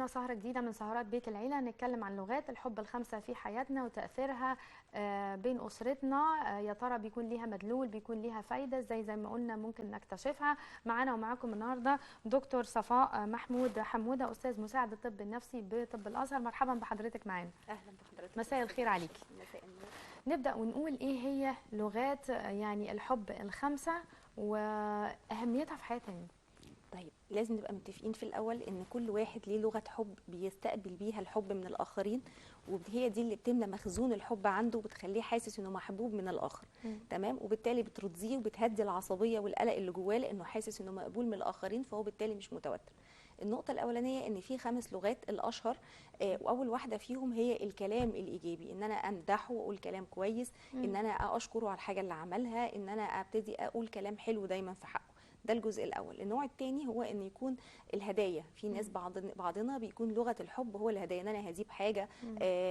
قلنا سهرة جديدة من سهرات بيت العيلة، نتكلم عن لغات الحب الخمسة في حياتنا وتأثيرها بين أسرتنا. يا ترى بيكون ليها مدلول، بيكون ليها فايدة ازاي؟ زي ما قلنا ممكن نكتشفها. معانا ومعاكم النهاردة دكتور صفاء محمود حمودة، أستاذ مساعد الطب النفسي بطب الأزهر. مرحبا بحضرتك معانا. أهلا بحضرتك. مساء الخير عليكي. مساء النور. نبدأ ونقول ايه هي لغات يعني الحب الخمسة وأهميتها في حياتنا. طيب لازم نبقى متفقين في الأول إن كل واحد ليه لغة حب بيستقبل بيها الحب من الآخرين، وهي دي اللي بتملى مخزون الحب عنده وبتخليه حاسس إنه محبوب من الآخر. تمام، وبالتالي بترضيه وبتهدي العصبية والقلق اللي جواه لأنه حاسس إنه مقبول من الآخرين، فهو بالتالي مش متوتر. النقطة الأولانية إن في 5 لغات الأشهر، وأول واحدة فيهم هي الكلام الإيجابي، إن أنا أمدحه وأقول كلام كويس، إن أنا أشكره على الحاجة اللي عملها، إن أنا أبتدي أقول كلام حلو دايما في حقه. ده الجزء الاول. النوع الثاني هو ان يكون الهدايا. في ناس بعضنا بيكون لغه الحب هو الهدايا، ان انا هجيب حاجه،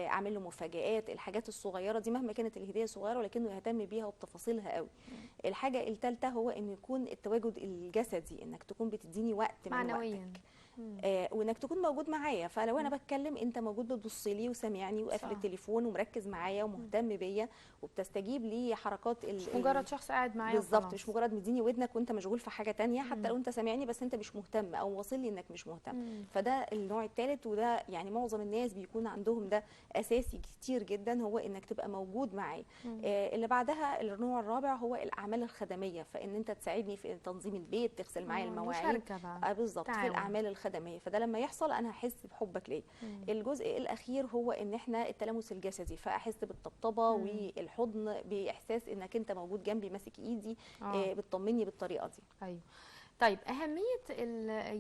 اعمل له مفاجآت، الحاجات الصغيره دي مهما كانت الهديه صغيره ولكنه يهتم بيها وبتفاصيلها قوي. الحاجه الثالثه هو ان يكون التواجد الجسدي، انك تكون بتديني وقت من وقتك، وانك تكون موجود معايا. فلو انا بتكلم انت موجود بتبص لي وسامعني وقافل التليفون ومركز معايا ومهتم بيا وبتستجيب لي حركات مش مجرد شخص قاعد معايا بالظبط، مش مجرد مديني ودنك وانت مشغول في حاجه تانية، حتى لو انت سامعني بس انت مش مهتم او واصل لي انك مش مهتم. فده النوع الثالث، وده يعني معظم الناس بيكون عندهم ده اساسي كتير جدا، هو انك تبقى موجود معايا. اللي بعدها النوع الرابع هو الاعمال الخدميه، فان انت تساعدني في تنظيم البيت، تغسل معايا المواعين، بالظبط، في الاعمال الخدميه. فده لما يحصل انا هحس بحبك ليا. الجزء الاخير هو ان احنا التلامس الجسدي، فاحس بالطبطبه والحضن، باحساس انك انت موجود جنبي ماسك ايدي، بتطمني بالطريقه دي. ايوه. طيب اهميه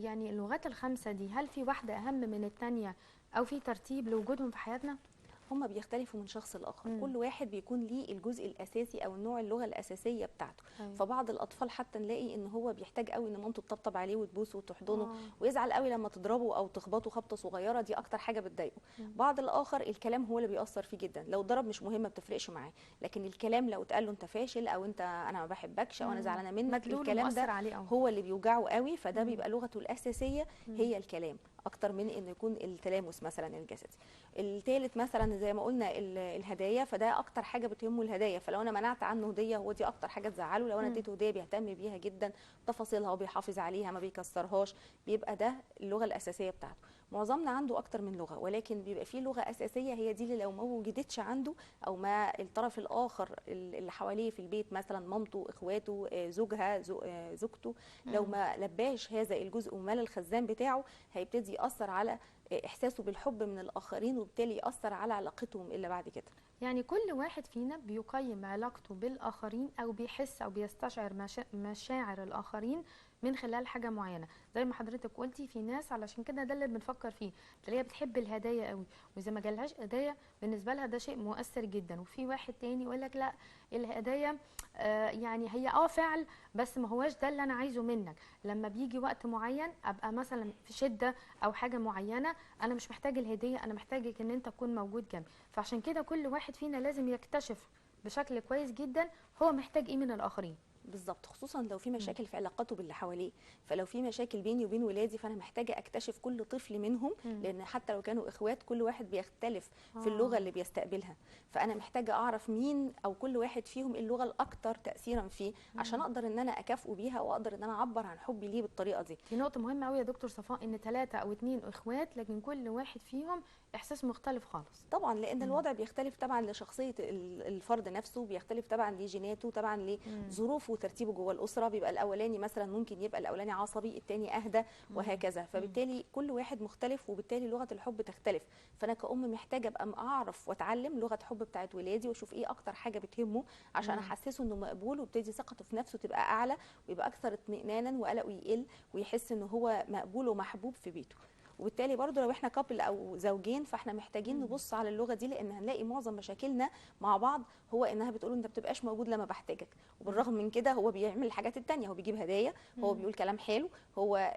يعني اللغات الخمسه دي، هل في واحده اهم من الثانيه او في ترتيب لوجودهم في حياتنا؟ هم بيختلفوا من شخص لاخر. كل واحد بيكون ليه الجزء الاساسي او النوع اللغه الاساسيه بتاعته. فبعض الاطفال حتى نلاقي ان هو بيحتاج قوي ان مامته تطبطب عليه وتبوسه وتحضنه، ويزعل قوي لما تضربه او تخبطه خبطه صغيره، دي اكتر حاجه بتضايقه. بعض الاخر الكلام هو اللي بيأثر فيه جدا، لو ضرب مش مهم ما بتفرقش معاه، لكن الكلام لو اتقال له انت فاشل او انت انا ما بحبكش او انا زعلانه منك، الكلام ده هو اللي بيوجعه قوي. فده بيبقى لغته الاساسيه هي الكلام اكتر من انه يكون التلامس مثلا الجسدي. الثالث مثلا زي ما قلنا الهدايا، فده اكتر حاجه بتهمه الهدايا. فلو انا منعت عنه هديه هو دي اكتر حاجه تزعله. لو انا اديته هديه بيهتم بيها جدا، تفاصيلها وبيحافظ عليها ما بيكسرهاش، بيبقى ده اللغه الاساسيه بتاعته. معظمنا عنده اكتر من لغه، ولكن بيبقى فيه لغه اساسيه هي دي اللي لو ما وجدتش عنده او ما الطرف الاخر اللي حواليه في البيت مثلا مامته، اخواته، زوجها، زوجته، لو ما لباش هذا الجزء ومال الخزان بتاعه، هيبتدي يأثر على احساسه بالحب من الاخرين، وبالتالي يأثر على علاقتهم اللي بعد كده. يعني كل واحد فينا بيقيم علاقته بالاخرين او بيحس او بيستشعر مشاعر الاخرين من خلال حاجه معينه. زي ما حضرتك قلتي في ناس علشان كده ده اللي بنفكر فيه، تلاقيها بتحب الهدايا قوي، واذا ما جالهاش هدايا بالنسبه لها ده شيء مؤثر جدا. وفي واحد تاني يقول لك لا، الهدايا يعني هي فعل بس ما هواش ده اللي انا عايزه منك. لما بيجي وقت معين ابقى مثلا في شده او حاجه معينه، انا مش محتاج الهديه، انا محتاجك ان انت تكون موجود جنبي. فعشان كده كل واحد فينا لازم يكتشف بشكل كويس جدا هو محتاج ايه من الاخرين. بالظبط، خصوصا لو في مشاكل في علاقاته باللي حواليه. فلو في مشاكل بيني وبين ولادي فانا محتاجه اكتشف كل طفل منهم، لان حتى لو كانوا اخوات كل واحد بيختلف في اللغه اللي بيستقبلها. فانا محتاجه اعرف مين او كل واحد فيهم اللغه الاكثر تاثيرا فيه، عشان اقدر ان انا اكافئه بيها واقدر ان انا اعبر عن حبي ليه بالطريقه دي. دي نقطه مهمه قوي يا دكتور صفاء، ان 3 أو 2 اخوات لكن كل واحد فيهم احساس مختلف خالص. طبعا لان الوضع بيختلف طبعا لشخصيه الفرد نفسه، بيختلف طبعا لجيناته، طبعا لظروفه وترتيبه جوه الاسره. بيبقى الاولاني مثلا ممكن يبقى الاولاني عصبي، الثاني اهدى، وهكذا. فبالتالي كل واحد مختلف، وبالتالي لغه الحب تختلف. فانا كأم محتاجه ابقى اعرف واتعلم لغه حب بتاعت ولادي، واشوف ايه اكتر حاجه بتهمه عشان احسسه انه مقبول، وابتدي ثقته في نفسه تبقى اعلى، ويبقى اكثر اطمئنانا وقلقه يقل، ويحس انه هو مقبول ومحبوب في بيته. وبالتالي برضو لو احنا كابل او زوجين فاحنا محتاجين نبص على اللغه دي، لان هنلاقي معظم مشاكلنا مع بعض هو انها بتقول انت بتبقاش موجود لما بحتاجك، وبالرغم من كده هو بيعمل الحاجات التانية، هو بيجيب هدايا، هو بيقول كلام حلو، هو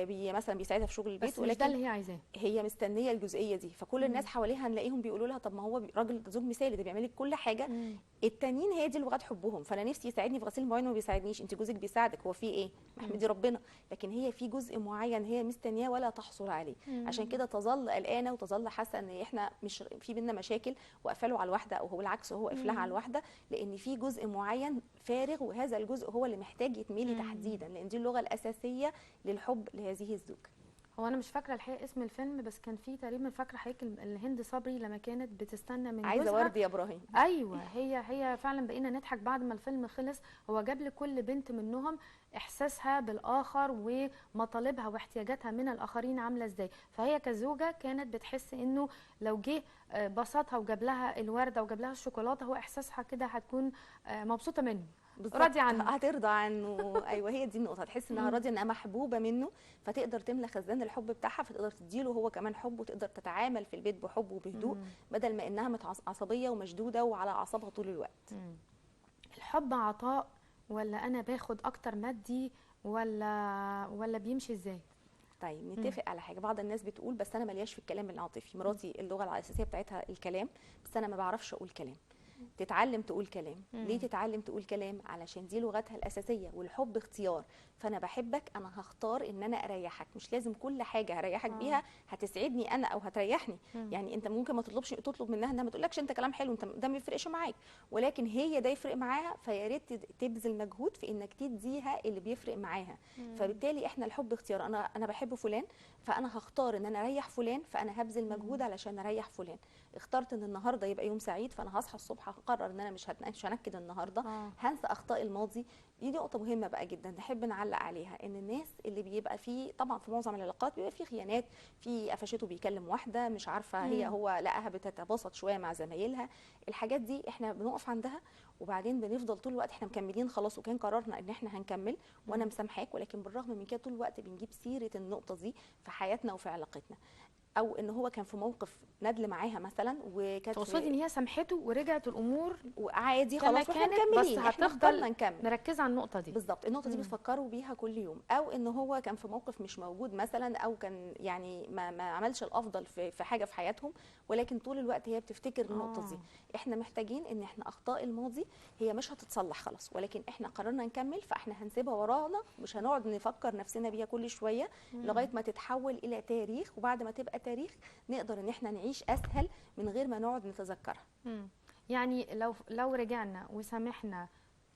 مثلا بيساعدها في شغل البيت، بس مش ده اللي هي عايزاه، هي مستنيه الجزئيه دي. فكل الناس حواليها هنلاقيهم بيقولوا لها طب ما هو راجل زوج مثالي، ده بيعمل لك كل حاجه. التانيين هي دي لغات حبهم. فانا نفسي يساعدني في غسيل المواعين وما بيساعدنيش، انت جوزك بيساعدك، هو في ايه؟ احمدي ربنا. لكن هي في جزء معين هي مستنياه ولا تحصل عليه. الاساسيه. عشان كده تظل قلقانه وتظل حاسه ان احنا مش في بينا مشاكل وقفله على الواحده، او هو العكس هو قفلها على الواحده، لان في جزء معين فارغ، وهذا الجزء هو اللي محتاج يتملي تحديدا، لان دي اللغه الاساسيه للحب لهذه الزوجه. هو انا مش فاكره الحقيقه اسم الفيلم، بس كان في تقريبا فاكره حضرتك الهند صبري لما كانت بتستنى من عايزه جوزها. ورد يا ابراهيم. ايوه، هي فعلا بقينا نضحك بعد ما الفيلم خلص. هو جاب لكل بنت منهم احساسها بالاخر ومطالبها واحتياجاتها من الاخرين عامله ازاي. فهي كزوجه كانت بتحس انه لو جه بسطها وجاب لها الورده وجاب لها الشوكولاته، هو احساسها كده هتكون مبسوطه منه، راضيه عنه، هترضى عنه. ايوه، هي دي النقطه، هتحس انها راضيه، انها محبوبه منه، فتقدر تملى خزان الحب بتاعها، فتقدر تديله هو كمان حب، وتقدر تتعامل في البيت بحب وبهدوء، بدل ما انها عصبيه ومشدوده وعلى اعصابها طول الوقت. الحب عطاء ولا انا باخد اكتر مادي، ولا بيمشي ازاي؟ طيب نتفق على حاجه. بعض الناس بتقول بس انا ملياش في الكلام العاطفي، مراتي اللغه الاساسيه بتاعتها الكلام، بس انا ما بعرفش اقول كلام. تتعلم تقول كلام. ليه تتعلم تقول كلام؟ علشان دي لغتها الاساسيه، والحب اختيار. فانا بحبك، انا هختار ان انا اريحك، مش لازم كل حاجه هريحك بيها هتسعدني انا او هتريحني. يعني انت ممكن ما تطلب منها انها ما تقولكش انت كلام حلو، انت ده ما يفرقش معاك، ولكن هي ده يفرق معاها، فيا ريت تبذل مجهود في انك تديها اللي بيفرق معاها. فبالتالي احنا الحب اختيار. انا بحب فلان، فانا هختار ان انا اريح فلان، فانا هبذل مجهود علشان اريح فلان. اخترت ان النهارده يبقى يوم سعيد، فانا هصحى الصبح هقرر ان انا مش هنكد النهارده، هنسى اخطاء الماضي. دي نقطه مهمه بقى جدا نحب نعلق عليها، ان الناس اللي بيبقى فيه طبعا في معظم العلاقات بيبقى فيه خيانات، في قفشته بيكلم واحده مش عارفه هو لقاها بتتباسط شويه مع زمايلها، الحاجات دي احنا بنقف عندها، وبعدين بنفضل طول الوقت احنا مكملين خلاص، وكان قررنا ان احنا هنكمل وانا مسامحاك، ولكن بالرغم من كده طول الوقت بنجيب سيره النقطه دي في حياتنا وفي علاقتنا. او ان هو كان في موقف ندل معاها مثلا، وكانت تقصدي ان هي سامحته ورجعت الامور وعادي خلاص واحنا مكملين، بس احنا هتفضل نكمل مركزه على النقطه دي. بالظبط. النقطه دي بتفكروا بيها كل يوم، او ان هو كان في موقف مش موجود مثلا، او كان يعني ما عملش الافضل في حاجه في حياتهم، ولكن طول الوقت هي بتفتكر النقطه دي. احنا محتاجين ان احنا اخطاء الماضي هي مش هتتصلح خلاص، ولكن احنا قررنا نكمل، فاحنا هنسيبها ورانا، مش هنقعد نفكر نفسنا بيها كل شويه لغايه ما تتحول الى تاريخ، وبعد ما تبقى تاريخ نقدر ان احنا نعيش اسهل من غير ما نقعد نتذكرها. يعني لو رجعنا وسامحنا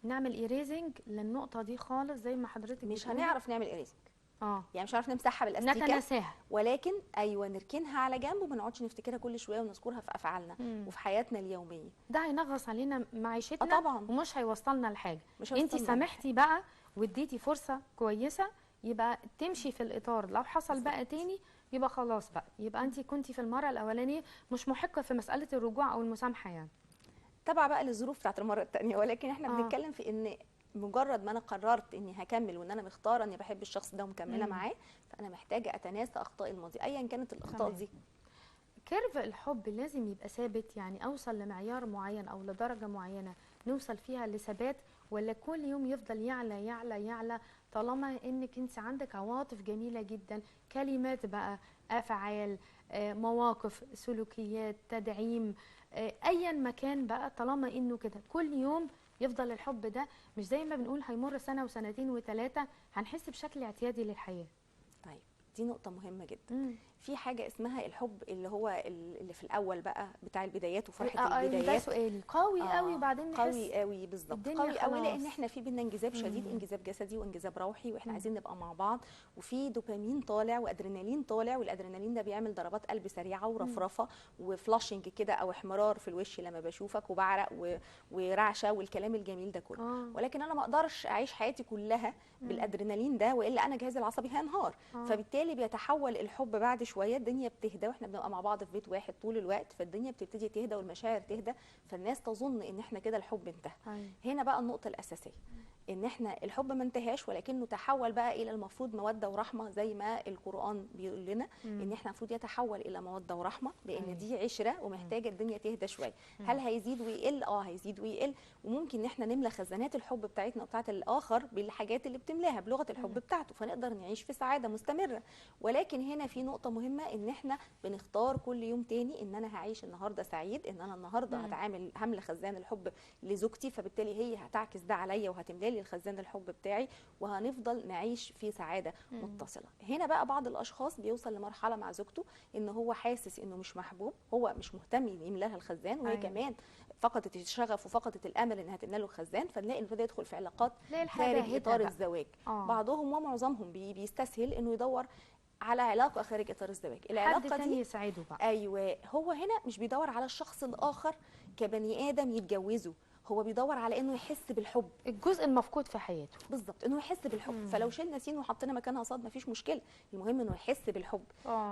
نعمل ايريزنج للنقطه دي خالص زي ما حضرتك مش هنعرف نعمل ايريزنج، يعني مش هنعرف نمسحها بالاستيكه، نتناساها، ولكن ايوه نركنها على جنب وما نقعدش نفتكرها كل شويه ونذكرها في افعالنا وفي حياتنا اليوميه. ده هينغص علينا معيشتنا طبعا، ومش هيوصلنا لحاجه. انت سامحتي بقى واديتي فرصه كويسه، يبقى تمشي في الاطار. لو حصل بقى تاني يبقى خلاص بقى، يبقى انت كنتي في المره الاولانيه مش محقه في مساله الرجوع او المسامحه يعني. تبع بقى للظروف بتاعت المره الثانيه، ولكن احنا بنتكلم في ان مجرد ما انا قررت اني هكمل، وان انا مختاره اني بحب الشخص ده ومكمله معاه، فانا محتاجه اتناسى اخطاء الماضي ايا كانت الاخطاء دي. كيرف الحب لازم يبقى ثابت، يعني اوصل لمعيار معين او لدرجه معينه نوصل فيها لثبات، ولا كل يوم يفضل يعلى يعلى يعلى طالما انك انت عندك عواطف جميله جدا، كلمات بقى، افعال، مواقف، سلوكيات، تدعيم، ايا مكان بقى، طالما انه كده كل يوم يفضل الحب ده، مش زي ما بنقول هيمر سنه وسنتين وثلاثه هنحس بشكل اعتيادي للحياه. طيب دي نقطة مهمة جدا. في حاجة اسمها الحب اللي هو اللي في الأول بقى بتاع البدايات وفرحة البدايات. ده سؤالي قوي قوي، وبعدين نحس قوي قوي بالظبط، قوي قوي، لأن احنا في بينا انجذاب شديد، انجذاب جسدي وانجذاب روحي، واحنا عايزين نبقى مع بعض، وفي دوبامين طالع وادرينالين طالع، والادرينالين ده بيعمل ضربات قلب سريعة ورفرفة وفلاشنج كده، او احمرار في الوش لما بشوفك، وبعرق ورعشة والكلام الجميل ده كله. ولكن انا ما اقدرش اعيش حياتي كلها بالادرينالين ده، والا انا جهازي العصبي هينهار. فبالتالي بيتحول الحب بعد شويه، الدنيا بتهدى واحنا بنبقى مع بعض في بيت واحد طول الوقت، فالدنيا بتبتدي تهدى والمشاعر تهدى، فالناس تظن ان احنا كده الحب انتهى. هنا بقى النقطه الاساسيه، ان احنا الحب ما انتهاش، ولكنه تحول بقى الى المفروض موده ورحمه، زي ما القران بيقول لنا ان احنا المفروض يتحول الى موده ورحمه، لان دي عشره ومحتاجه الدنيا تهدى شويه. هل هيزيد ويقل؟ هيزيد ويقل، وممكن ان احنا نملى خزانات الحب بتاعتنا وبتاعت الاخر بالحاجات اللي بتملاها بلغه الحب بتاعته، فنقدر نعيش في سعاده مستمره. ولكن هنا في نقطه مهمه، ان احنا بنختار كل يوم تاني ان انا هعيش النهارده سعيد، ان انا النهارده هملى خزان الحب لزوجتي، فبالتالي هي هتعكس ده عليا وهتملى لي هتملي الخزان الحب بتاعي وهنفضل نعيش في سعاده متصله. هنا بقى بعض الاشخاص بيوصل لمرحله مع زوجته ان هو حاسس انه مش محبوب، هو مش مهتم يملى لها الخزان، وهي كمان فقدت الشغف وفقدت الامل انها تملى له الخزان، فنلاقي انه ابتدى يدخل في علاقات خارج اطار الزواج. بعضهم ومعظمهم بيستسهل انه يدور على علاقه خارج اطار الزواج. العلاقه حد تاني يساعده بقى. ايوه، هو هنا مش بيدور على الشخص الاخر كبني ادم يتجوزه، هو بيدور على انه يحس بالحب، الجزء المفقود في حياته بالظبط، انه يحس بالحب. فلو شلنا سين وحطينا مكانها صاد مفيش مشكله، المهم انه يحس بالحب.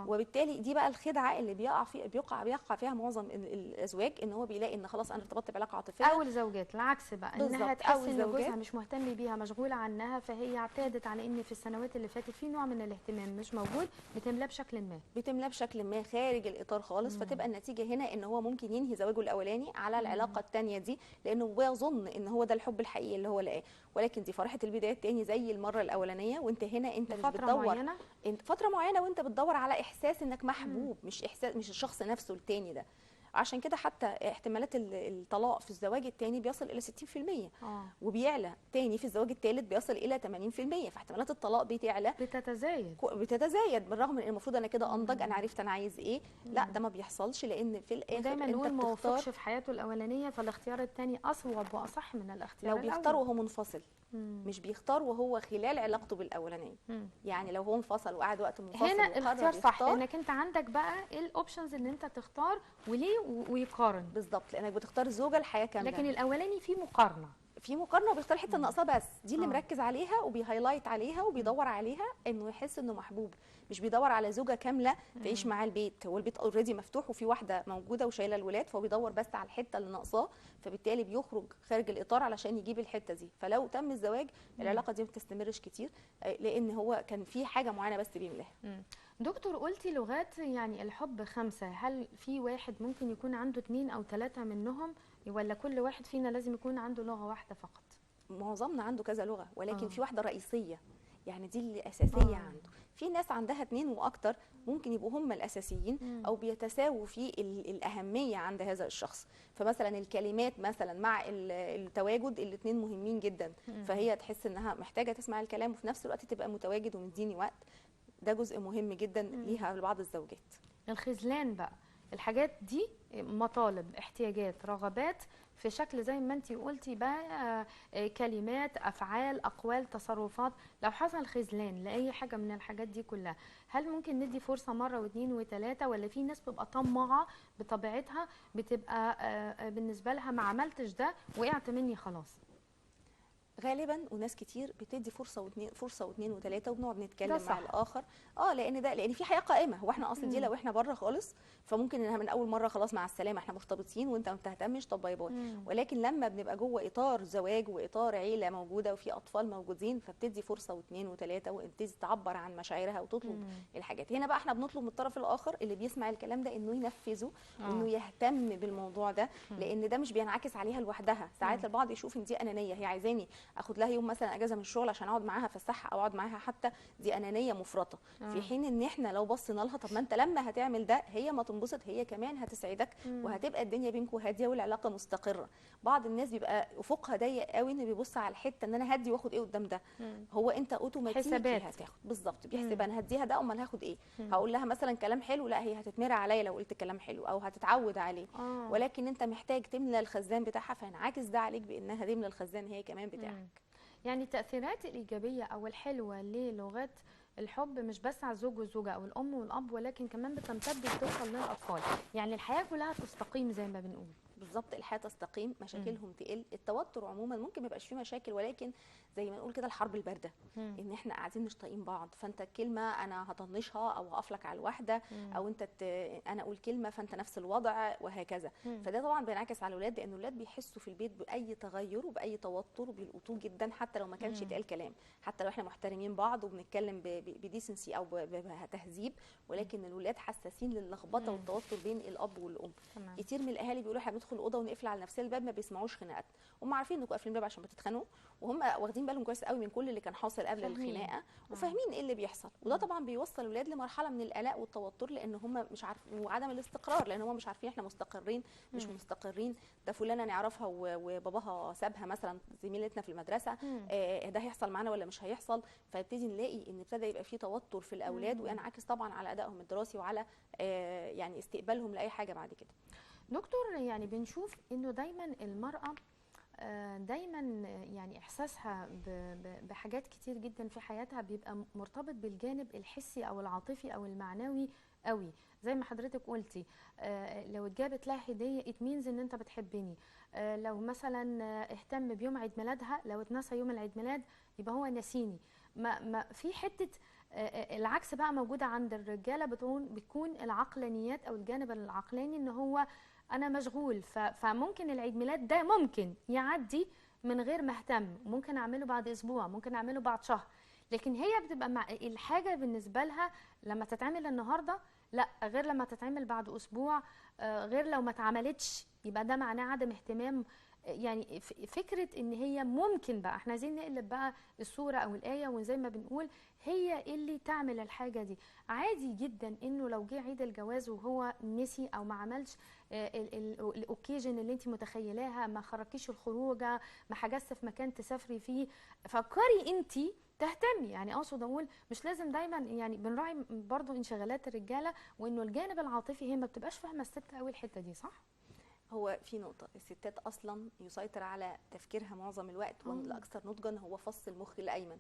وبالتالي دي بقى الخدعه اللي بيقع فيها معظم الازواج، ان هو بيلاقي ان خلاص انا ارتبطت بعلاقه عاطفيه. او الزوجات العكس بقى، انها تحس ان جوزها مش مهتم بيها، مشغول عنها، فهي اعتادت على ان في السنوات اللي فاتت في نوع من الاهتمام مش موجود، بتملاه بشكل ما خارج الاطار خالص. فتبقى النتيجه هنا ان هو ممكن ينهي زواجه الاولاني على العلاقه الثانيه دي، لانه بيظن ان هو ده الحب الحقيقي اللي هو لقاه، ولكن دي فرحه البدايه الثاني زي المره الاولانيه. وانت هنا انت مش بتدور فتره معينه، وانت بتدور على احساس انك محبوب، مش الشخص نفسه الثاني ده. عشان كده حتى احتمالات الطلاق في الزواج الثاني بيصل الى 60%، وبيعلى تاني في الزواج الثالث بيصل الى 80%. فاحتمالات الطلاق بتعلى، بتتزايد بالرغم من ان المفروض انا كده انضج، انا عرفت انا عايز ايه. لا، ده ما بيحصلش، لان في الاخر دايما نقول ما وفقش في حياته الاولانيه، فالاختيار الثاني اصوب واصح من الاختيار لو بيختار وهو منفصل، مش بيختار وهو خلال علاقته بالاولانيه. يعني لو هو انفصل وقعد وقت منفصل هنا الاختيار صح، لانك انت عندك بقى ايه الاوبشنز اللي انت تختار وليه ويقارن. بالظبط، لانك بتختار زوجه الحياه كامله. لكن الاولاني في مقارنه وبيختار الحته الناقصه بس، دي اللي مركز عليها وبيهايلايت عليها وبيدور عليها، انه يحس انه محبوب. مش بيدور على زوجه كامله تعيش معاه البيت، هو البيت اوريدي مفتوح وفي واحده موجوده وشايله الولاد، فهو بيدور بس على الحته اللي ناقصاه، فبالتالي بيخرج خارج الاطار علشان يجيب الحته دي. فلو تم الزواج العلاقه دي ما بتستمرش كتير، لان هو كان في حاجه معينه بس بيملاها. دكتور، قلتي لغات يعني الحب 5، هل في واحد ممكن يكون عنده 2 أو 3 منهم، ولا كل واحد فينا لازم يكون عنده لغة واحدة فقط؟ معظمنا عنده كذا لغة، ولكن في واحدة رئيسية، يعني دي اللي أساسية عنده. في ناس عندها 2 وأكتر، ممكن يبقوا هم الأساسيين أو بيتساووا في الأهمية عند هذا الشخص. فمثلا الكلمات مثلا مع التواجد، الاتنين مهمين جدا، فهي تحس إنها محتاجة تسمع الكلام وفي نفس الوقت تبقى متواجد ومديني وقت. ده جزء مهم جدا ليها لبعض الزوجات. الخذلان بقى، الحاجات دي مطالب، احتياجات، رغبات في شكل زي ما انتي قلتي بقى، كلمات، افعال، اقوال، تصرفات. لو حصل خذلان لاي حاجه من الحاجات دي كلها، هل ممكن ندي فرصه مره واثنين وثلاثه، ولا في ناس بتبقى طماعه بطبيعتها، بتبقى بالنسبه لها ما عملتش ده وقعت مني خلاص؟ غالبا وناس كتير بتدي فرصه واثنين وثلاثه، وبنقعد نتكلم مع الاخر. لان في حياه قائمه. هو احنا اصلا دي لو احنا بره خالص، فممكن انها من اول مره خلاص مع السلامه احنا مرتبطين وانت ما بتهتمش، طب باي باي. ولكن لما بنبقى جوه اطار زواج واطار عيله موجوده وفي اطفال موجودين، فبتدي فرصه واثنين وثلاثه، وتبتدي تعبر عن مشاعرها وتطلب الحاجات. هنا بقى احنا بنطلب من الطرف الاخر اللي بيسمع الكلام ده انه ينفذه، انه يهتم بالموضوع ده، لان ده مش بينعكس عليها لوحدها. ساعات البعض يشوف ان دي انانيه، هي عايزاني اخد لها يوم مثلا اجازه من الشغل عشان اقعد معاها افسحها او اقعد معاها، حتى دي انانيه مفرطه. في حين ان احنا لو بصينا لها، طب ما انت لما هتعمل ده هي ما تنبسط، هي كمان هتسعدك، وهتبقى الدنيا بينكم هاديه والعلاقه مستقره. بعض الناس بيبقى افقها ضيق قوي، انه بيبص على الحته ان انا هدي واخد ايه قدام ده. هو انت اوتوماتيكي هتاخد، بالظبط، بيحسب انا هديها ده امال هاخد ايه. هقول لها مثلا كلام حلو، لا هي هتتمرع عليا لو قلت كلام حلو، او هتتعود عليه. ولكن انت محتاج تملى الخزان بتاعها، فينعكس ده عليك بانها تملى الخزان هي كمان بتاعك. يعني التأثيرات الإيجابية أو الحلوة للغات الحب مش بس على الزوج والزوجة أو الأم والأب، ولكن كمان بتمتد وتوصل للأطفال. يعني الحياة كلها تستقيم زي ما بنقول. بالظبط، الحياه تستقيم، مشاكلهم تقل، التوتر عموما ممكن ما يبقاش فيه مشاكل، ولكن زي ما نقول كده الحرب البارده، ان احنا قاعدين مش طايقين بعض، فانت الكلمه انا هطنشها او هقف لك على الواحده، او انت انا اقول كلمه فانت نفس الوضع، وهكذا. فده طبعا بينعكس على الاولاد، لان الاولاد بيحسوا في البيت باي تغير وباي توتر وبيلقطوه جدا، حتى لو ما كانش يتقال كلام، حتى لو احنا محترمين بعض وبنتكلم بديسنسي او بتهذيب، ولكن الاولاد حساسين للخبطه والتوتر بين الاب والام. كتير من الاهالي بيقولوا احنا ندخل الاوضه ونقفل على نفسنا الباب ما بيسمعوش خناقاتنا. هم عارفين انكم قافلين الباب عشان بتتخانقوا، وهم واخدين بالهم كويس قوي من كل اللي كان حاصل قبل الخناقه، وفاهمين ايه اللي بيحصل. وده طبعا بيوصل الاولاد لمرحله من القلق والتوتر، لان هم مش عارفين، وعدم الاستقرار، لان هم مش عارفين احنا مستقرين مش مستقرين. ده فلانه نعرفها وباباها سابها مثلا، زميلتنا في المدرسه، ده هيحصل معانا ولا مش هيحصل. فابتدي نلاقي ان ابتدى يبقى في توتر في الاولاد، وينعكس طبعا على ادائهم الدراسي وعلى يعني استقبالهم لاي حاجه بعد كده. دكتور، يعني بنشوف انه دايما المرأة دايما يعني احساسها بحاجات كتير جدا في حياتها بيبقى مرتبط بالجانب الحسي او العاطفي او المعنوي قوي. زي ما حضرتك قلتي، لو اتجابت لها هديه ات مينز ان انت بتحبني. لو مثلا اهتم بيوم عيد ميلادها، لو اتنسى يوم العيد ميلاد يبقى هو نسيني. ما في حته العكس بقى موجوده عند الرجاله، بتكون العقلانيات او الجانب العقلاني ان هو انا مشغول، فممكن العيد ميلاد ده ممكن يعدي من غير ما اهتم، ممكن اعمله بعد اسبوع، ممكن اعمله بعد شهر. لكن هي بتبقى مع الحاجه بالنسبه لها لما تتعمل النهارده لا غير لما تتعمل بعد اسبوع، غير لو ما اتعملتش يبقى ده معناه عدم اهتمام. يعني فكره ان هي ممكن بقى احنا عايزين نقلب بقى الصوره او الايه، وزي ما بنقول هي اللي تعمل الحاجه دي. عادي جدا انه لو جه عيد الجواز وهو نسي او ما عملش الاوكيجن اللي انت متخيلاها، ما خرجتيش الخروجه، ما حجزت في مكان تسافري فيه، فكري انت تهتمي. يعني اقصد اقول مش لازم دايما، يعني بنراعي برضو انشغالات الرجاله، وانه الجانب العاطفي هي ما بتبقاش فاهمه الست قوي الحته دي، صح؟ هو في نقطة، الستات أصلا يسيطر على تفكيرها معظم الوقت، والأكثر نضجا هو فص المخ الأيمن،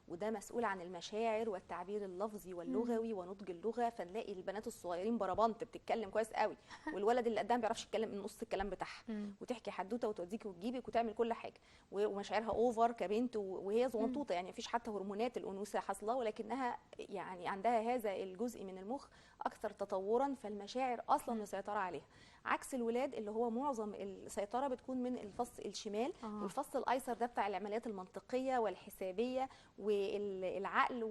وده مسؤول عن المشاعر والتعبير اللفظي واللغوي ونضج اللغة. فنلاقي البنات الصغيرين بربنت بتتكلم كويس قوي، والولد اللي قدام ما بيعرفش يتكلم من نص الكلام بتاعها، وتحكي حدوته وتوديكي وتجيبك وتعمل كل حاجة، ومشاعرها اوفر كبنت، وهي صغنطوطة، يعني مفيش حتى هرمونات الأنوثة حاصلة، ولكنها يعني عندها هذا الجزء من المخ أكثر تطورا، فالمشاعر أصلا مسيطرة عليها. عكس الولاد اللي هو معظم السيطره بتكون من الفص الشمال، والفص الايسر ده بتاع العمليات المنطقيه والحسابيه والعقل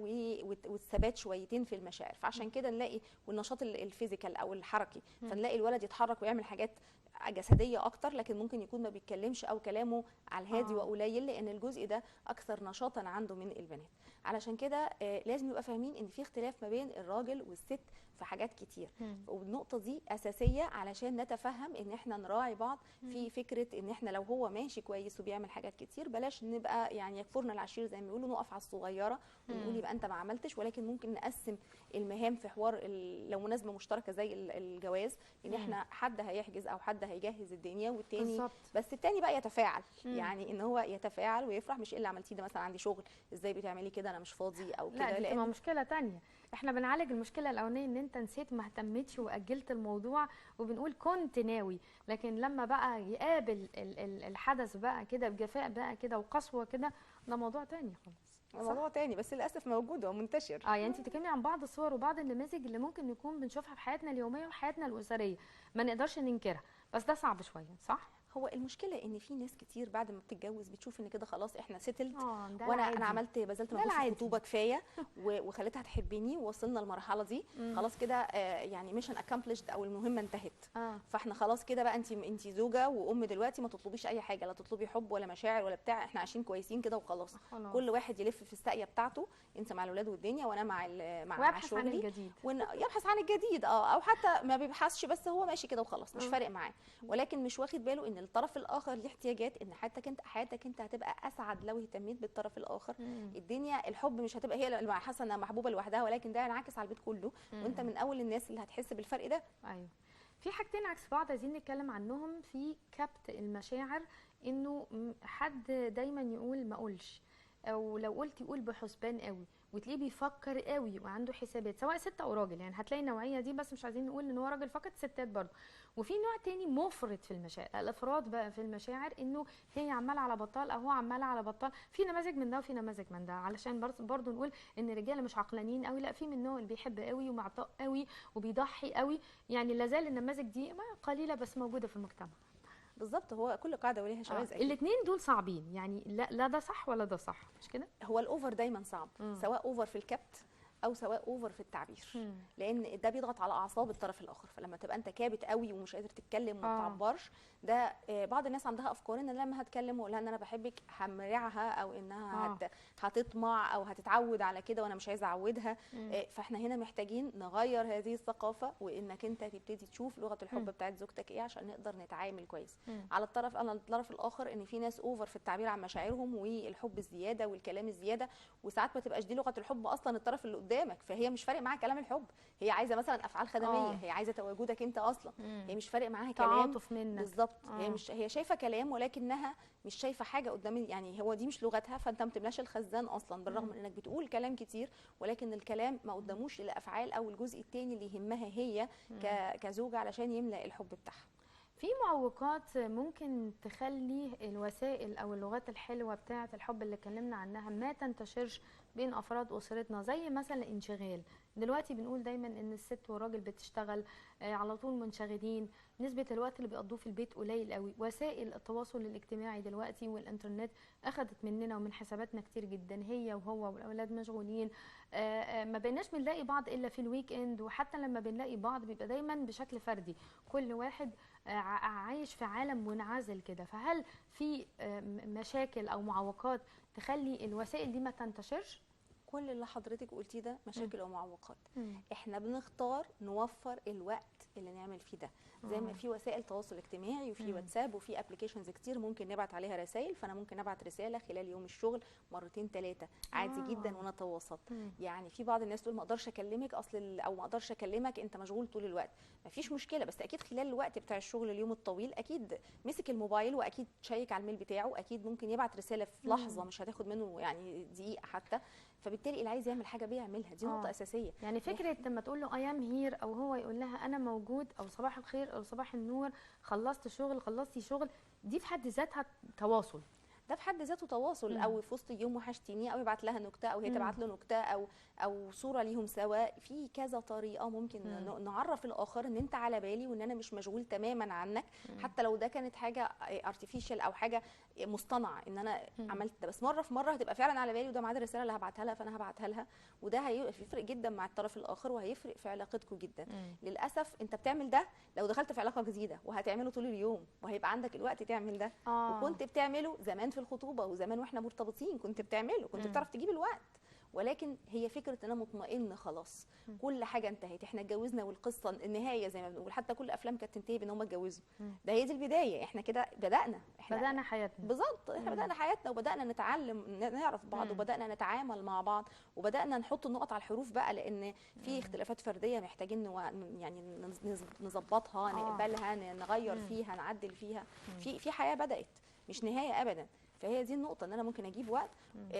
والثبات شويتين في المشاعر. فعشان كده نلاقي والنشاط الفيزيكال او الحركي، فنلاقي الولد يتحرك ويعمل حاجات جسديه اكتر، لكن ممكن يكون ما بيتكلمش او كلامه على الهادي وقليل، لان الجزء ده اكثر نشاطا عنده من البنات. علشان كده لازم نبقى فاهمين ان في اختلاف ما بين الراجل والست في حاجات كتير، والنقطه دي اساسيه علشان نتفهم ان احنا نراعي بعض في فكره ان احنا لو هو ماشي كويس وبيعمل حاجات كتير، بلاش نبقى يعني يكفرنا العشير زي ما بيقولوا، نقف على الصغيره ونقول يبقى انت ما عملتش. ولكن ممكن نقسم المهام في حوار لو مناسبه مشتركه زي الجواز، ان احنا حد هيحجز او حد هيجهز الدنيا والتاني بالزبط. بس التاني بقى يتفاعل، يعني ان هو يتفاعل ويفرح، مش ايه اللي عملتيه ده، مثلا عندي شغل ازاي بتعملي كده انا مش فاضي او كده. لا دي تبقى مشكله تانية. احنا بنعالج المشكله الاولانيه ان انت نسيت ما اهتمتش واجلت الموضوع، وبنقول كنت ناوي. لكن لما بقى يقابل الحدث بقى كده بجفاء بقى كده وقسوه كده، ده موضوع تاني خالص. موضوع تاني بس للاسف موجود ومنتشر. يعني انت بتتكلمي عن بعض الصور وبعض النماذج اللي ممكن نكون بنشوفها في حياتنا اليوميه وحياتنا الاسريه، ما نقدرش ننكرها، بس ده صعب شويه، صح؟ هو المشكله ان في ناس كتير بعد ما بتتجوز بتشوف ان كده خلاص احنا سيتلد، وانا عملت بذلت مجهود في الخطوبه كفايه وخليتها تحبني ووصلنا للمرحله دي، خلاص كده يعني ميشن اكمبليشد او المهمه انتهت. فاحنا خلاص كده بقى انت زوجه وام دلوقتي، ما تطلبيش اي حاجه، لا تطلبي حب ولا مشاعر ولا بتاع، احنا عايشين كويسين كده وخلاص. كل واحد يلف في الساقيه بتاعته، انت مع الاولاد والدنيا وانا مع شغلي، يبحث عن الجديد او حتى ما بيبحثش، بس هو ماشي كده وخلاص، مش فارق معاه. ولكن مش واخد باله ان الطرف الاخر ليه احتياجات، ان حياتك انت هتبقى اسعد لو اهتميت بالطرف الاخر. الدنيا الحب مش هتبقى هي اللي حاسه انها محبوبه لوحدها، ولكن ده ينعكس على البيت كله، وانت من اول الناس اللي هتحس بالفرق ده. ايوه. في حاجتين عكس بعض عايزين نتكلم عنهم في كبت المشاعر، انه حد دايما يقول ما اقولش، او لو قلت يقول بحسبان قوي، وتلاقيه بيفكر قوي وعنده حسابات، سواء ست او راجل. يعني هتلاقي النوعيه دي، بس مش عايزين نقول ان هو راجل فقط، ستات برضه. وفي نوع تاني مفرط في المشاعر، الافراط بقى في المشاعر، انه هي عماله على بطال او هو عمال على بطال. في نماذج من ده وفي نماذج من ده، علشان برضه نقول ان الرجاله مش عقلانيين قوي، لا في منهم اللي بيحب قوي ومعطاء قوي وبيضحي قوي. يعني لازال النماذج دي قليله بس موجوده في المجتمع. بالظبط، هو كل قاعده وليها شواذ. الاثنين دول صعبين، يعني لا ده صح ولا ده صح، مش كده؟ هو الاوفر دايما صعب، سواء اوفر في الكبت او سواء اوفر في التعبير، لان ده بيضغط على اعصاب الطرف الاخر. فلما تبقى انت كابت قوي ومش قادر تتكلم وما تعبرش، ده بعض الناس عندها افكار ان لما هتكلم واقول لها ان انا بحبك همرعها، او انها هتطمع او هتتعود على كده وانا مش عايزه اعودها. فاحنا هنا محتاجين نغير هذه الثقافه، وانك انت تبتدي تشوف لغه الحب بتاعت زوجتك ايه عشان نقدر نتعامل كويس. على الطرف الاخر ان في ناس اوفر في التعبير عن مشاعرهم والحب الزياده والكلام الزياده، وساعات ما تبقاش دي لغه الحب اصلا الطرف اللي قدامك، فهي مش فارق معاها كلام الحب، هي عايزه مثلا افعال خدميه، هي عايزه تواجدك انت اصلا، هي مش فارق معاها كلام تعاطف منك بالظبط. هي شايفه كلام ولكنها مش شايفه حاجه قدام، يعني هو دي مش لغتها، فانت ما بتملاش الخزان اصلا، بالرغم من انك بتقول كلام كتير ولكن الكلام ما قداموش الافعال او الجزء الثاني اللي يهمها هي كزوجه علشان يملا الحب بتاعها. في معوقات ممكن تخلي الوسائل او اللغات الحلوه بتاعه الحب اللي اتكلمنا عنها ما تنتشرش بين افراد اسرتنا، زي مثلا الانشغال. دلوقتي بنقول دايما ان الست والراجل بتشتغل على طول منشغلين، نسبه الوقت اللي بيقضوه في البيت قليل قوي. وسائل التواصل الاجتماعي دلوقتي والانترنت اخذت مننا ومن حساباتنا كتير جدا، هي وهو والاولاد مشغولين، ما بقيناش بنلاقي بعض الا في الويك اند، وحتى لما بنلاقي بعض بيبقى دايما بشكل فردي، كل واحد عايش في عالم منعزل كده. فهل في مشاكل او معوقات تخلي الوسائل دي ما تنتشرش؟ كل اللي حضرتك قلتيه ده مشاكل ومعوقات. احنا بنختار نوفر الوقت اللي نعمل فيه ده، زي ما في وسائل تواصل اجتماعي وفي واتساب وفي ابلكيشنز كتير ممكن نبعت عليها رسائل، فانا ممكن ابعت رساله خلال يوم الشغل مرتين 3 عادي جدا ونتواصل. يعني في بعض الناس تقول ما اقدرش اكلمك اصل، او ما اقدرش اكلمك انت مشغول طول الوقت، ما فيش مشكله، بس اكيد خلال الوقت بتاع الشغل اليوم الطويل اكيد مسك الموبايل واكيد شيك على الميل بتاعه، اكيد ممكن يبعت رساله في لحظه مش هتاخد منه يعني دقيقه حتى، فبالتالي اللي عايز يعمل حاجه بيعملها، دي نقطه اساسيه. يعني فكره لما تقول له اي ام هير، او هو يقول لها انا موجود، او صباح الخير او صباح النور، خلصت شغل خلصتي شغل، دي في حد ذاتها تواصل، ده في حد ذاته تواصل. او في وسط اليوم وحشتيني، او يبعت لها نكته، او هي تبعت له نكته، او صوره ليهم سوا. في كذا طريقه ممكن نعرف الاخر ان انت على بالي وان انا مش مشغول تماما عنك، حتى لو ده كانت حاجه ارتفيشال او حاجه مصطنعه ان انا عملت ده، بس مره في مره هتبقى فعلا على بالي، وده ميعاد الرساله اللي هبعتها لها فانا هبعتها لها، وده هيفرق جدا مع الطرف الاخر وهيفرق في علاقتكم جدا. للاسف انت بتعمل ده لو دخلت في علاقه جديده وهتعمله طول اليوم وهيبقى عندك الوقت تعمل ده، وكنت بتعمله زمان في الخطوبه وزمان واحنا مرتبطين، كنت بتعمله، كنت بتعرف تجيب الوقت، ولكن هي فكره ان انا مطمئن خلاص كل حاجه انتهت، احنا اتجوزنا والقصه النهايه زي ما بنقول، حتى كل الافلام كانت تنتهي بان هم اتجوزوا، ده هي دي البدايه، احنا كده بدانا حياتنا بالظبط، احنا بدانا حياتنا وبدانا نتعلم نعرف بعض وبدانا نتعامل مع بعض وبدانا نحط النقط على الحروف بقى، لان في اختلافات فرديه محتاجين يعني نظبطها، نقبلها، نغير فيها، نعدل فيها، في حياه بدات مش نهايه ابدا. فهي دي النقطة، ان انا ممكن اجيب وقت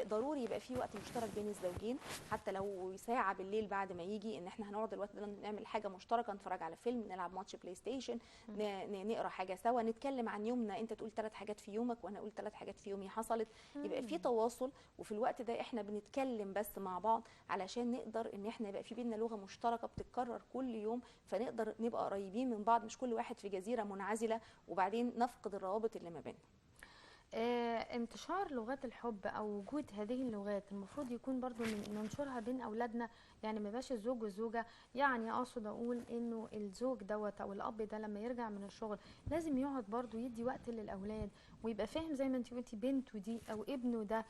ضروري يبقى فيه وقت مشترك بين الزوجين، حتى لو ساعة بالليل بعد ما يجي، ان احنا هنقعد الوقت ده نعمل حاجة مشتركة، نتفرج على فيلم، نلعب ماتش بلاي ستيشن، نقرا حاجة سوا، نتكلم عن يومنا، انت تقول 3 حاجات في يومك وانا اقول 3 حاجات في يومي حصلت، يبقى في تواصل، وفي الوقت ده احنا بنتكلم بس مع بعض علشان نقدر ان احنا يبقى في بينا لغة مشتركة بتتكرر كل يوم، فنقدر نبقى قريبين من بعض، مش كل واحد في جزيرة منعزلة وبعدين نفقد الروابط اللي ما بيننا. انتشار لغات الحب او وجود هذه اللغات المفروض يكون برضو ننشرها بين اولادنا، يعني ما يبقاش الزوج والزوجه، يعني اقصد اقول انه الزوج دوت او الاب ده لما يرجع من الشغل لازم يقعد برضو يدي وقت للاولاد، ويبقى فاهم زي ما انت قلتي بنته دي او ابنه ده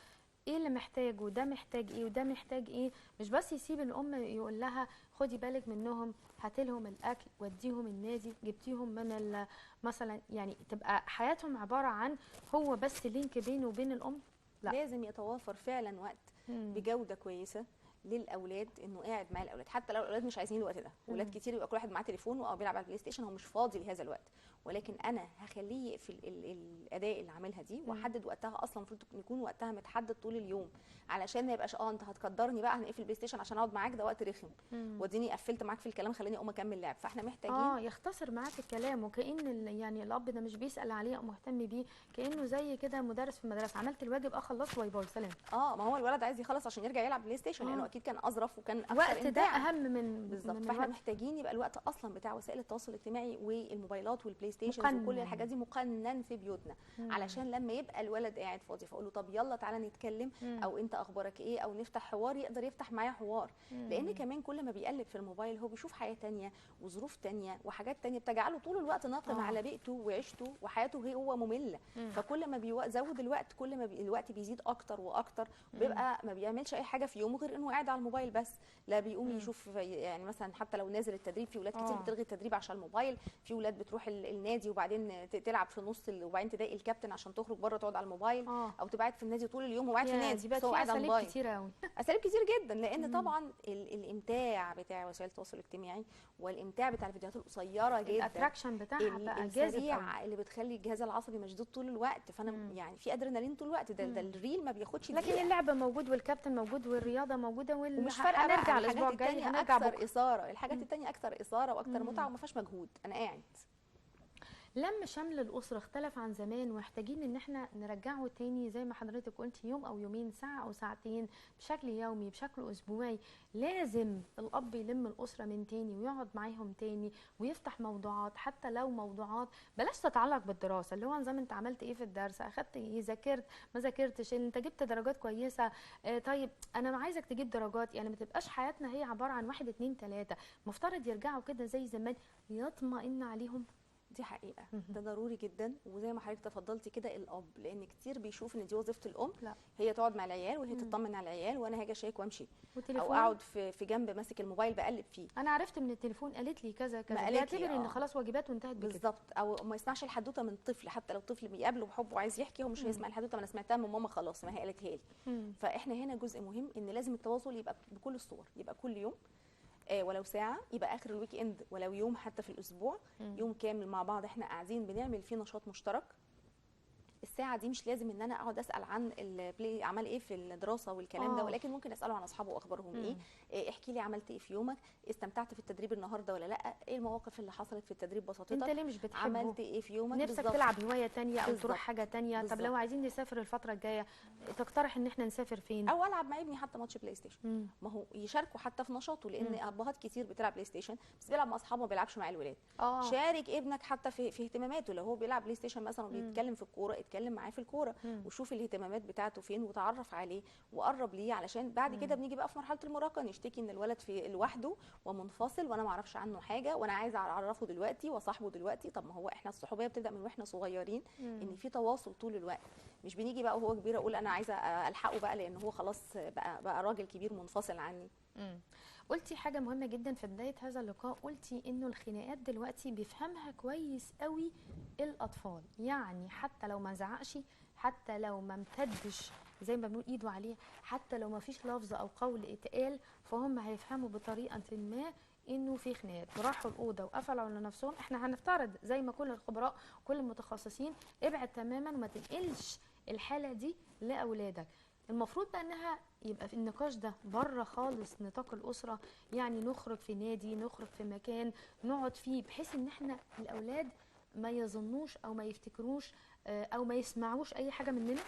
ايه اللي محتاجه، ده محتاج ايه وده محتاج ايه، مش بس يسيب الام يقول لها خدي بالك منهم، هاتي لهم الاكل، وديهم النادي، جبتيهم من مثلا، يعني تبقى حياتهم عباره عن هو بس لينك بينه وبين الام. لا، لازم يتوافر فعلا وقت بجوده كويسه للاولاد، انه قاعد مع الاولاد، حتى لو الاولاد مش عايزين الوقت ده، اولاد كتير يبقى كل واحد معاه تليفون او بيلعب على البلاي ستيشن، هو مش فاضي لهذا الوقت، ولكن انا هخليه يقفل الاداء اللي عاملها دي، واحدد وقتها، اصلا المفروض يكون وقتها متحدد طول اليوم، علشان ما يبقاش انت هتقدرني بقى هنقفل البلاي ستيشن عشان اقعد معاك، ده وقت رخم، واديني قفلت معاك في الكلام خليني اقوم اكمل لعب، فاحنا محتاجين يختصر معاك الكلام، وكأن يعني الاب ده مش بيسأل عليه او مهتم بيه، كأنه زي كده مدرس في المدرسه، عملت الواجب خلصت باي باي سلام. ما هو الولد عايز يخلص عشان يرجع يلعب بلاي ستيشن، لانه اكيد كان اظرف وكان اكثر وقت ده إمتاعاً. اهم من بالظبط. من فاحنا الوقت. محتاجين يبقى الوقت اصلا بتاع وسائل التواصل الاجتماعي والموبايلات والبلاي ستيشنز مقنن. وكل الحاجات دي مقنن في بيوتنا، علشان لما يبقى الولد قاعد فاضي فاقول له طب يلا تعالى نتكلم، او انت اخبارك ايه، او نفتح حوار، يقدر يفتح معايا حوار. لان كمان كل ما بيقلب في الموبايل هو بيشوف حياه تانية وظروف تانية وحاجات تانية بتجعله طول الوقت ناقم على بيئته وعيشته وحياته هو ممله. فكل ما بيزود الوقت كل ما الوقت بيزيد اكتر واكتر، وبيبقى ما بيعملش اي حاجه في يومه غير انه قاعد على الموبايل بس. لا بيقوم يشوف يعني مثلا حتى لو نازل التدريب، في ولاد كتير بتلغي التدريب عشان الموبايل، في ولاد بتروح النادي وبعدين تلعب في نص وبعدين تضايق الكابتن عشان تخرج بره تقعد على الموبايل، او تبقى قاعد في النادي طول اليوم وقاعد في النادي بس هو قاعد على الموبايل. كتير قوي، اساليب كتير جدا. لان طبعا الامتاع بتاع وسائل التواصل الاجتماعي والامتاع بتاع الفيديوهات القصيره جدا، الاتراكشن بتاعها بقى السريع اللي بتخلي الجهاز العصبي مشدود طول الوقت. فانا يعني في ادرينالين طول الوقت، ده الريل ما بياخدش دقيقه. لكن اللعبه موجود والكابتن موجود والرياضه موجوده ومش فارقه. هنرجع الاسبوع الجاي، هنرجع اكثر اثاره، الحاجات التانية اكثر اثاره واكثر متعه وما فيهاش مجهود، انا قاعد. لما شمل الاسره اختلف عن زمان ومحتاجين ان احنا نرجعه تاني زي ما حضرتك قلتي، يوم او يومين، ساعه او ساعتين، بشكل يومي بشكل اسبوعي. لازم الاب يلم الاسره من تاني ويقعد معاهم تاني ويفتح موضوعات، حتى لو موضوعات بلاش تتعلق بالدراسه، اللي هو نظام انت عملت ايه في الدرس، اخدت ايه، ذاكرت ما ذاكرتش، انت جبت درجات كويسه، طيب انا عايزك تجيب درجات. يعني ما تبقاش حياتنا هي عباره عن 1 2 3. مفترض يرجعوا كده زي زمان، يطمئن عليهم. دي حقيقه، ده ضروري جدا. وزي ما حضرتك تفضلتي كده الاب، لان كتير بيشوف ان دي وظيفه الام، لا. هي تقعد مع العيال وهي تطمن على العيال، وانا هاجي اشيك وامشي، وتليفون. او اقعد في جنب ماسك الموبايل بقلب فيه. انا عرفت من التليفون قالت لي كذا كذا، اعتبر ان خلاص واجبات وانتهت بكده. بالظبط. او ما يسمعش الحدوته من طفل، حتى لو طفل بيقابله بحب وعايز يحكي، هو مش هيسمع الحدوته، ما انا سمعتها من ماما خلاص ما هي قالتها لي. فاحنا هنا جزء مهم ان لازم التواصل يبقى بكل الصور، يبقى كل يوم ولو ساعه، يبقى اخر الويك اند ولو يوم حتى في الاسبوع، يوم كامل مع بعض احنا قاعدين بنعمل فيه نشاط مشترك. الساعه دي مش لازم ان انا اقعد اسال عن البلاي عمل ايه في الدراسه والكلام ده، ولكن ممكن اساله عن اصحابه واخبارهم ايه، احكي لي عملت ايه في يومك، استمتعت في التدريب النهارده ولا لا، ايه المواقف اللي حصلت في التدريب بساطتك، انت ليه مش بتحبه، عملت ايه في يومك، نفسك تلعب هوايه تانية او تروح حاجه تانية. طب لو عايزين نسافر الفتره الجايه، تقترح ان احنا نسافر فين، او العب مع ابني حتى ماتش بلاي ستيشن. ما هو يشاركوا حتى في نشاطه، لان ابهات كتير بتلعب بلاي ستيشن بس بيلعب مع اصحابه ما بيلعبش مع الولاد. شارك ابنك حتى في اهتماماته، لو هو بيلعب بلاي ستيشن مثلا وبيتكلم في الكوره، اتكلم معاه في الكوره وشوف الاهتمامات بتاعته فين وتعرف عليه وقرب ليه، علشان بعد كده بنيجي بقى في مرحله المراهقه نشتكي ان الولد في لوحده ومنفصل وانا ما اعرفش عنه حاجه وانا عايزه اعرفه دلوقتي واصاحبه دلوقتي. طب ما هو احنا الصحوبيه بتبدا من واحنا صغيرين، ان في تواصل طول الوقت، مش بنيجي بقى وهو كبير اقول انا عايزه الحقه بقى لان هو خلاص بقى راجل كبير منفصل عني. قلتي حاجه مهمه جدا في بدايه هذا اللقاء، قلتي انه الخناقات دلوقتي بيفهمها كويس قوي الاطفال، يعني حتى لو ما زعقش، حتى لو ما امتدش زي ما بنقول ايده عليه، حتى لو ما فيش لفظ او قول اتقال، فهم هيفهموا بطريقه ما انه في خناقات، وراحوا الاوضه وقفلوا على نفسهم. احنا هنفترض زي ما كل الخبراء كل المتخصصين، ابعد تماما وما تنقلش الحاله دي لاولادك. المفروض بقى انها يبقى في النقاش ده بره خالص نطاق الاسره، يعني نخرج في نادي، نخرج في مكان نقعد فيه، بحيث ان احنا الاولاد ما يظنوش او ما يفتكروش او ما يسمعوش اي حاجه مننا.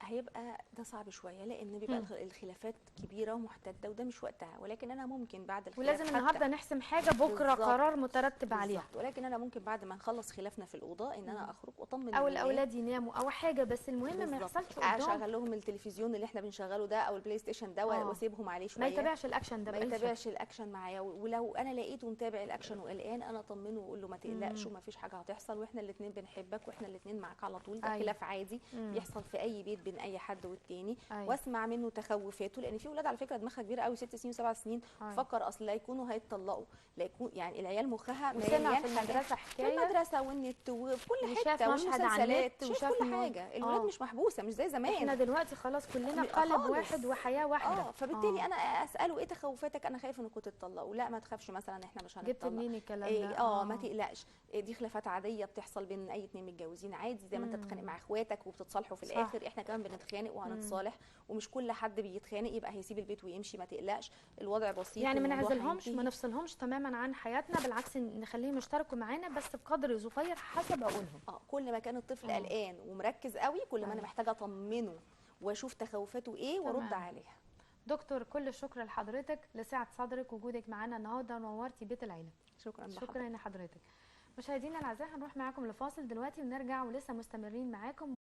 هيبقى ده صعب شويه لان بيبقى الخلافات كبيره ومحتده وده مش وقتها، ولكن انا ممكن بعد الخلاف ولازم النهارده نحسم حاجه بكره قرار مترتب عليها، ولكن انا ممكن بعد ما نخلص خلافنا في الاوضه ان انا اخرج واطمن او الاولاد يناموا او حاجه، بس المهم ما يحصلش قدام اشغل لهم التلفزيون اللي احنا بنشغله ده او البلاي ستيشن ده واسيبهم عليه شويه، ما يتابعش الاكشن ده، ما يتابعش الاكشن معايا. ولو انا لقيته متابع الاكشن وقلقان انا اطمنه واقول له ما تقلقش وما فيش حاجه هتحصل، واحنا الاثنين بنحبك واحنا الاثنين معاك على طول. ده خلاف عادي بيحصل في اي بيت بين اي حد والتاني. واسمع منه تخوفاته، لان في ولاد على فكره دماغها كبيره قوي 6 سنين و7 سنين تفكر اصل لا يكونوا هيتطلقوا، لا يكون يعني العيال مخها مليان في المدرسه حكايه، في المدرسه والنت وفي كل حته والمسلسلات وشاف كل حاجه. الولاد مش محبوسه مش زي زمان، احنا دلوقتي خلاص كلنا قالب واحد وحياه واحده. فبالتالي انا اساله ايه تخوفاتك، انا خايف انكم تتطلقوا، لا ما تخافش مثلا احنا مش هنتطلق، جبت منين الكلام ده؟ ما تقلقش، دي خلافات عاديه بتحصل بين اي اتنين متجوزين عادي، زي ما انت بتتخانق مع اخواتك وبتتصالحوا في الاخر، احنا كمان بنتخانق وهنتصالح، ومش كل حد بيتخانق يبقى هيسيب البيت ويمشي، ما تقلقش الوضع بسيط. يعني ما نعزلهمش ما نفصلهمش تماما عن حياتنا، بالعكس نخليهم يشتركوا معانا بس بقدر صغير حسب عقولهم. كل ما كان الطفل قلقان ومركز قوي كل ما انا محتاجه اطمنه واشوف تخوفاته ايه وارد عليها. دكتور كل الشكر لحضرتك، لسعة صدرك وجودك معانا النهارده، نورتي بيت العيله. شكرا لحضرتك. مشاهدينا الاعزاء هنروح معاكم لفاصل دلوقتي ونرجع ولسه مستمرين معاكم.